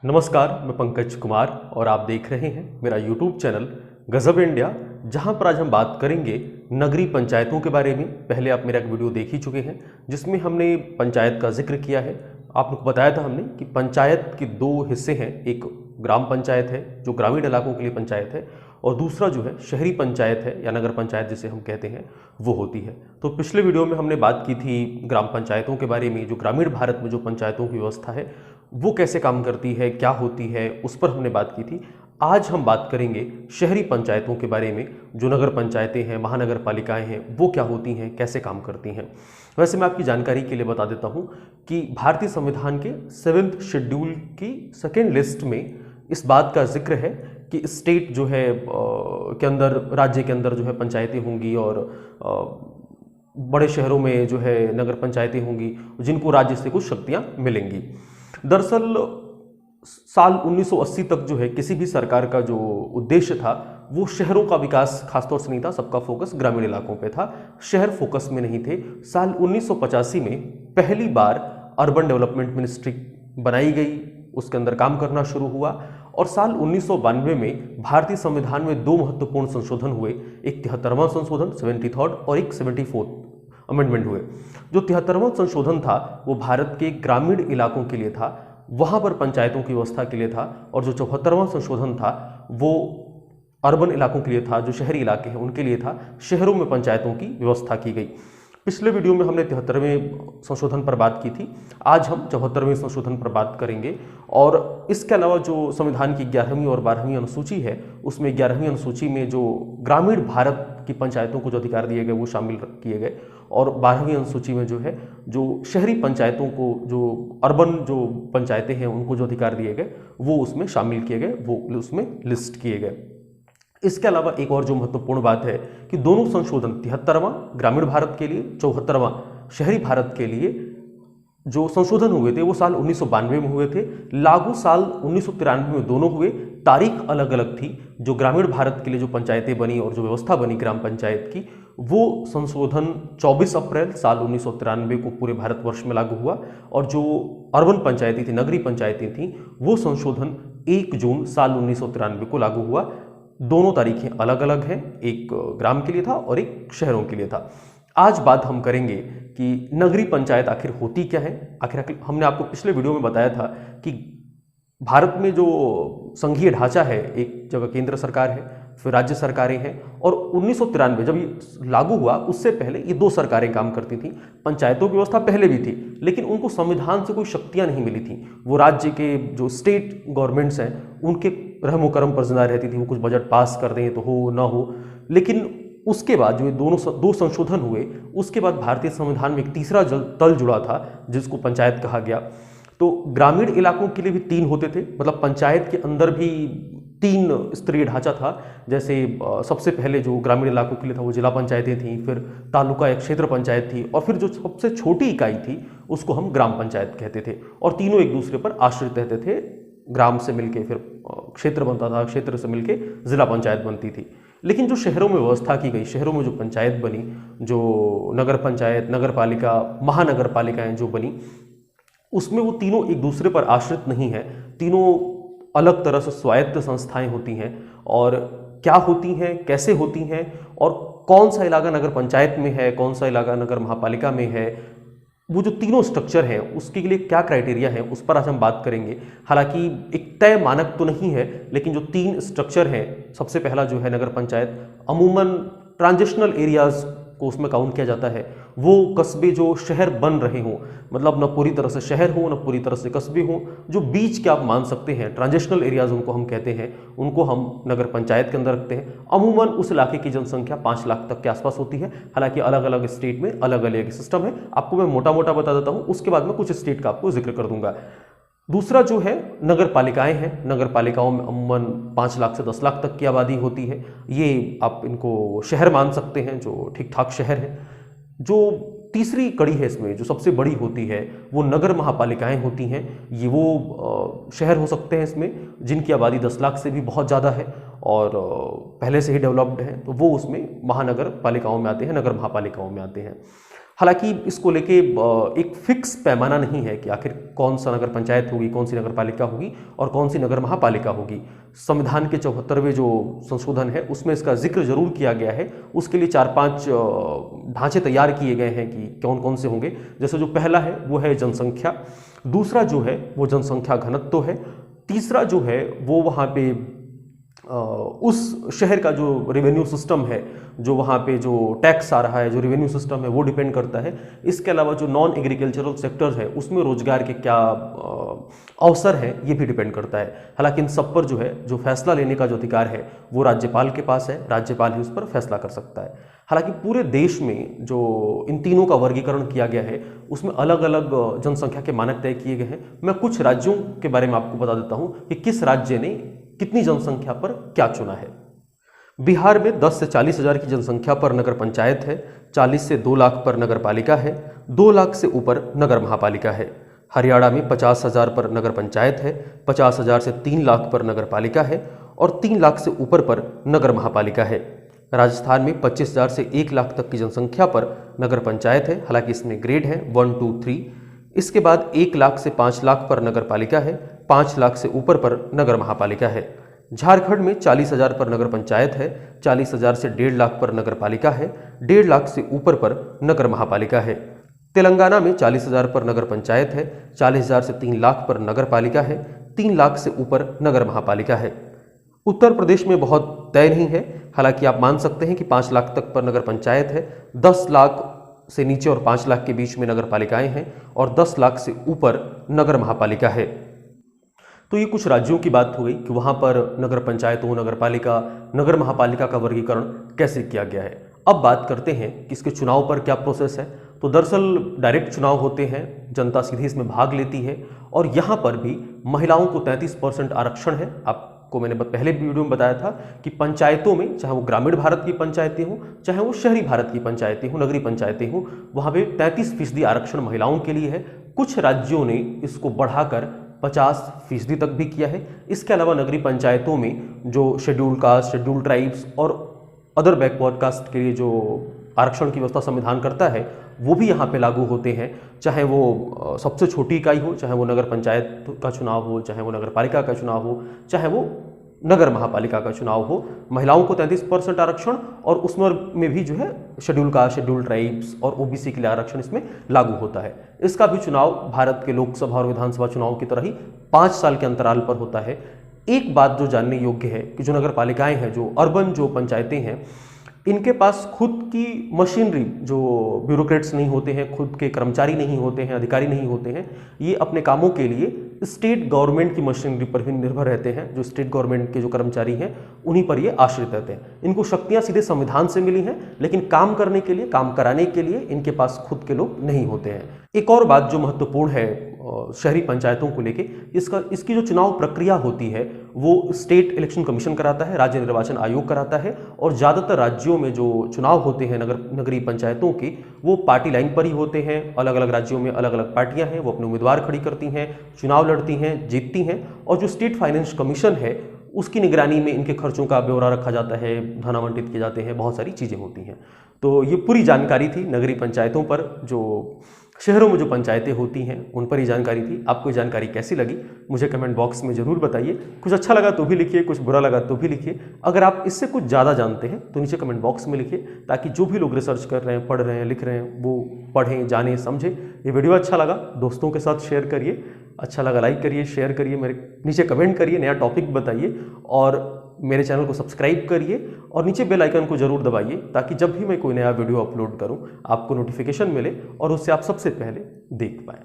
नमस्कार, मैं पंकज कुमार और आप देख रहे हैं मेरा YouTube चैनल गजब इंडिया, जहां पर आज हम बात करेंगे नगरीय पंचायतों के बारे में। पहले आप मेरा एक वीडियो देख ही चुके हैं जिसमें हमने पंचायत का जिक्र किया है। आपको बताया था हमने कि पंचायत के दो हिस्से हैं, एक ग्राम पंचायत है जो ग्रामीण इलाकों के लिए पंचायत है, और दूसरा जो है शहरी पंचायत है या नगर पंचायत जिसे हम कहते हैं वो होती है। तो पिछले वीडियो में हमने बात की थी ग्राम पंचायतों के बारे में, जो ग्रामीण भारत में जो पंचायतों की व्यवस्था है वो कैसे काम करती है, क्या होती है, उस पर हमने बात की थी। आज हम बात करेंगे शहरी पंचायतों के बारे में, जो नगर पंचायतें हैं, महानगर पालिकाएं हैं, वो क्या होती हैं, कैसे काम करती हैं। वैसे मैं आपकी जानकारी के लिए बता देता हूं कि भारतीय संविधान के 7वें शेड्यूल की सेकेंड लिस्ट में इस बात का जिक्र है कि स्टेट जो है के अंदर, राज्य के अंदर जो है पंचायतें होंगी, और बड़े शहरों में जो है नगर पंचायतें होंगी जिनको राज्य से कुछ शक्तियां मिलेंगी। दरअसल साल 1980 तक जो है किसी भी सरकार का जो उद्देश्य था वो शहरों का विकास खासतौर से नहीं था, सबका फोकस ग्रामीण इलाकों पे था, शहर फोकस में नहीं थे। साल 1985 में पहली बार अर्बन डेवलपमेंट मिनिस्ट्री बनाई गई, उसके अंदर काम करना शुरू हुआ, और साल 1992 में भारतीय संविधान में दो महत्वपूर्ण संशोधन हुए, एक 73वां संशोधन 73rd और एक 74th अमेंडमेंट हुए। जो 73वां संशोधन था वो भारत के ग्रामीण इलाकों के लिए था, वहां पर पंचायतों की व्यवस्था के लिए था, और जो 74वां संशोधन था वो अर्बन इलाकों के लिए था, जो शहरी इलाके हैं उनके लिए था, शहरों में पंचायतों की व्यवस्था की गई। पिछले वीडियो में हमने 73वें संशोधन पर बात की थी, आज हम 74वें संशोधन पर बात करेंगे। और इसके अलावा जो संविधान की 11वीं और 12वीं अनुसूची है, उसमें 11वीं अनुसूची में जो ग्रामीण भारत की पंचायतों को जो अधिकार दिए गए वो शामिल किए गए, और 12वीं अनुसूची में जो है जो शहरी पंचायतों को, जो अर्बन जो पंचायतें हैं उनको जो अधिकार दिए गए वो उसमें शामिल किए गए, वो उसमें लिस्ट किए गए। इसके अलावा एक और जो महत्वपूर्ण बात है कि दोनों संशोधन 73वां ग्रामीण भारत के लिए, 74वां शहरी भारत के लिए जो संशोधन हुए थे वो साल 1992 में हुए थे, लागू साल 1993 में दोनों हुए, तारीख अलग अलग थी। जो ग्रामीण भारत के लिए जो पंचायतें बनी और जो व्यवस्था बनी ग्राम पंचायत की, वो संशोधन 24 अप्रैल साल 1993 को पूरे भारतवर्ष में लागू हुआ, और जो अर्बन पंचायतें थी, नगरीय पंचायतें थीं, वो संशोधन 1 जून साल 1993 को लागू हुआ। दोनों तारीखें अलग अलग हैं, एक ग्राम के लिए था और एक शहरों के लिए था। आज बात हम करेंगे कि नगरीय पंचायत आखिर होती क्या है। आखिर हमने आपको पिछले वीडियो में बताया था कि भारत में जो संघीय ढांचा है, एक जगह केंद्र सरकार है, फिर राज्य सरकारें हैं, और 1993 जब ये लागू हुआ उससे पहले ये दो सरकारें काम करती थीं। पंचायतों की व्यवस्था पहले भी थी, लेकिन उनको संविधान से कोई शक्तियां नहीं मिली थी। वो राज्य के जो स्टेट गवर्नमेंट्स हैं उनके रहमो करम पर जिंदा रहती थी, वो कुछ बजट पास कर दें तो हो ना हो। लेकिन उसके बाद जो ये दो संशोधन हुए, उसके बाद भारतीय संविधान में एक तीसरा तल जुड़ा था जिसको पंचायत कहा गया। तो ग्रामीण इलाकों के लिए भी 3 होते थे, मतलब पंचायत के अंदर भी 3 स्तरीय ढांचा था। जैसे सबसे पहले जो ग्रामीण इलाकों के लिए था वो जिला पंचायतें थीं, फिर तालुका या क्षेत्र पंचायत थी, और फिर जो सबसे छोटी इकाई थी उसको हम ग्राम पंचायत कहते थे। और तीनों एक दूसरे पर आश्रित रहते थे, ग्राम से मिलके फिर क्षेत्र बनता था, क्षेत्र से मिलके जिला पंचायत बनती थी। लेकिन जो शहरों में व्यवस्था की गई, शहरों में जो पंचायत बनी, जो नगर पंचायत, नगर पालिका, महानगर पालिकाएं जो बनी, उसमें वो तीनों एक दूसरे पर आश्रित नहीं है, तीनों अलग तरह से स्वायत्त संस्थाएं होती हैं। और क्या होती हैं, कैसे होती हैं, और कौन सा इलाका नगर पंचायत में है, कौन सा इलाका नगर महापालिका में है, वो जो तीनों स्ट्रक्चर हैं उसके लिए क्या क्राइटेरिया है, उस पर आज हम बात करेंगे। हालांकि एक तय मानक तो नहीं है, लेकिन जो 3 स्ट्रक्चर हैं, सबसे पहला जो है नगर पंचायत, अमूमन ट्रांजिशनल एरियाज को उसमें काउंट किया जाता है। वो कस्बे जो शहर बन रहे हों, मतलब न पूरी तरह से शहर हो न पूरी तरह से कस्बे हों, जो बीच के आप मान सकते हैं, ट्रांजिशनल एरियाज उनको हम कहते हैं, उनको हम नगर पंचायत के अंदर रखते हैं। अमूमन उस इलाके की जनसंख्या 5 लाख तक के आसपास होती है। हालांकि अलग अलग स्टेट में अलग अलग सिस्टम है, आपको मैं मोटा मोटा बता देता हूँ, उसके बाद में कुछ स्टेट का आपको जिक्र कर दूंगा। दूसरा जो है नगर पालिकाएं हैं। नगर पालिकाओं में अमूमन 5 लाख से 10 लाख तक की आबादी होती है। ये आप इनको शहर मान सकते हैं, जो ठीक ठाक शहर है। जो तीसरी कड़ी है इसमें, जो सबसे बड़ी होती है, वो नगर महापालिकाएं होती हैं। ये वो शहर हो सकते हैं इसमें जिनकी आबादी 10 लाख से भी बहुत ज़्यादा है और पहले से ही डेवलप्ड है, तो वो उसमें महानगर पालिकाओं में आते हैं, नगर महापालिकाओं में आते हैं। हालांकि इसको लेके एक फिक्स पैमाना नहीं है कि आखिर कौन सा नगर पंचायत होगी, कौन सी नगर पालिका होगी और कौन सी नगर महापालिका होगी। संविधान के 74वें जो संशोधन है उसमें इसका जिक्र जरूर किया गया है। उसके लिए 4-5 ढांचे तैयार किए गए हैं कि कौन कौन से होंगे। जैसे जो पहला है वो है जनसंख्या, दूसरा जो है वो जनसंख्या घनत्व है, तीसरा जो है वो वहाँ पे उस शहर का जो रेवेन्यू सिस्टम है, जो वहाँ पे जो टैक्स आ रहा है, जो रेवेन्यू सिस्टम है वो डिपेंड करता है। इसके अलावा जो नॉन एग्रीकल्चरल सेक्टर्स है उसमें रोजगार के क्या अवसर हैं ये भी डिपेंड करता है। हालांकि इन सब पर जो है जो फैसला लेने का जो अधिकार है वो राज्यपाल के पास है, राज्यपाल ही उस पर फैसला कर सकता है। हालांकि पूरे देश में जो इन तीनों का वर्गीकरण किया गया है उसमें अलग अलग जनसंख्या के मानक तय किए गए हैं। मैं कुछ राज्यों के बारे में आपको बता देता हूँ कि किस राज्य ने कितनी जनसंख्या पर क्या चुना है। बिहार में 10 से 40 हज़ार की जनसंख्या पर नगर पंचायत है, 40 से 2 लाख पर नगर पालिका है, 2 लाख से ऊपर नगर महापालिका है। हरियाणा में 50 हज़ार पर नगर पंचायत है, 50 हज़ार से 3 लाख पर नगर पालिका है और 3 लाख से ऊपर पर नगर महापालिका है। राजस्थान में 25 हज़ार से 1 लाख तक की जनसंख्या पर नगर पंचायत है, हालांकि इसमें ग्रेड है 1, 2, 3। इसके बाद 1 लाख से 5 लाख पर नगर पालिका है, 5 लाख से ऊपर पर नगर महापालिका है। झारखंड में 40 हज़ार पर नगर पंचायत है, 40 हज़ार से 1.5 लाख पर नगर पालिका है, 1.5 लाख से ऊपर पर नगर महापालिका है। तेलंगाना में 40 हज़ार पर नगर पंचायत है, 40 हज़ार से 3 लाख पर नगर पालिका है, 3 लाख से ऊपर नगर महापालिका है। उत्तर प्रदेश में बहुत तय नहीं है, हालांकि आप मान सकते हैं कि 5 लाख तक पर नगर पंचायत है, 10 लाख से नीचे और 5 लाख के बीच में नगर पालिकाएं हैं और 10 लाख से ऊपर नगर महापालिका है। तो ये कुछ राज्यों की बात हो गई कि वहाँ पर नगर पंचायतों, नगर पालिका, नगर महापालिका का वर्गीकरण कैसे किया गया है। अब बात करते हैं कि इसके चुनाव पर क्या प्रोसेस है। तो दरअसल डायरेक्ट चुनाव होते हैं, जनता सीधे इसमें भाग लेती है और यहाँ पर भी महिलाओं को 33% आरक्षण है। आपको मैंने पहले वीडियो में बताया था कि पंचायतों में, चाहे वो ग्रामीण भारत की पंचायतें हों, चाहे वो शहरी भारत की पंचायतें हों, नगरीय पंचायतें हों, वहाँ पे 33% आरक्षण महिलाओं के लिए है। कुछ राज्यों ने इसको बढ़ाकर 50% तक भी किया है। इसके अलावा नगरीय पंचायतों में जो शेड्यूल कास्ट, शेड्यूल ट्राइब्स और अदर बैकवर्ड कास्ट के लिए जो आरक्षण की व्यवस्था संविधान करता है वो भी यहाँ पे लागू होते हैं। चाहे वो सबसे छोटी इकाई हो, चाहे वो नगर पंचायत का चुनाव हो, चाहे वो नगर पालिका का चुनाव हो, चाहे वो नगर महापालिका का चुनाव हो, महिलाओं को 33% आरक्षण और उसमें भी जो है शेड्यूल कास्ट, शेड्यूल ट्राइब्स और ओबीसी के लिए आरक्षण इसमें लागू होता है। इसका भी चुनाव भारत के लोकसभा और विधानसभा चुनाव की तरह ही 5 साल के अंतराल पर होता है। एक बात जो जानने योग्य है कि जो नगर पालिकाएं हैं, जो अर्बन जो पंचायतें हैं, इनके पास खुद की मशीनरी, जो ब्यूरोक्रेट्स नहीं होते हैं, खुद के कर्मचारी नहीं होते हैं, अधिकारी नहीं होते हैं, ये अपने कामों के लिए स्टेट गवर्नमेंट की मशीनरी पर ही निर्भर रहते हैं। जो स्टेट गवर्नमेंट के जो कर्मचारी हैं उन्हीं पर ये आश्रित रहते हैं। इनको शक्तियां सीधे संविधान से मिली हैं, लेकिन काम करने के लिए, काम कराने के लिए इनके पास खुद के लोग नहीं होते हैं। एक और बात जो महत्वपूर्ण है शहरी पंचायतों को लेके, इसकी जो चुनाव प्रक्रिया होती है वो स्टेट इलेक्शन कमीशन कराता है, राज्य निर्वाचन आयोग कराता है। और ज़्यादातर राज्यों में जो चुनाव होते हैं नगरीय पंचायतों के, वो पार्टी लाइन पर ही होते हैं। अलग अलग राज्यों में अलग अलग पार्टियां हैं, वो अपने उम्मीदवार खड़ी करती हैं, चुनाव लड़ती हैं, जीतती हैं। और जो स्टेट फाइनेंस कमीशन है उसकी निगरानी में इनके खर्चों का ब्यौरा रखा जाता है, धन आवंटित किए जाते हैं, बहुत सारी चीज़ें होती हैं। तो ये पूरी जानकारी थी नगरीय पंचायतों पर, जो शहरों में जो पंचायतें होती हैं उन पर ही जानकारी थी। आपको ये जानकारी कैसी लगी मुझे कमेंट बॉक्स में ज़रूर बताइए। कुछ अच्छा लगा तो भी लिखिए, कुछ बुरा लगा तो भी लिखिए। अगर आप इससे कुछ ज़्यादा जानते हैं तो नीचे कमेंट बॉक्स में लिखिए, ताकि जो भी लोग रिसर्च कर रहे हैं, पढ़ रहे हैं, लिख रहे हैं, वो पढ़ें, जानें, समझें। ये वीडियो अच्छा लगा दोस्तों के साथ शेयर करिए, अच्छा लगा लाइक करिए, शेयर करिए, मेरे नीचे कमेंट करिए, नया टॉपिक बताइए और मेरे चैनल को सब्सक्राइब करिए और नीचे बेल आइकन को जरूर दबाइए, ताकि जब भी मैं कोई नया वीडियो अपलोड करूं आपको नोटिफिकेशन मिले और उससे आप सबसे पहले देख पाएँ।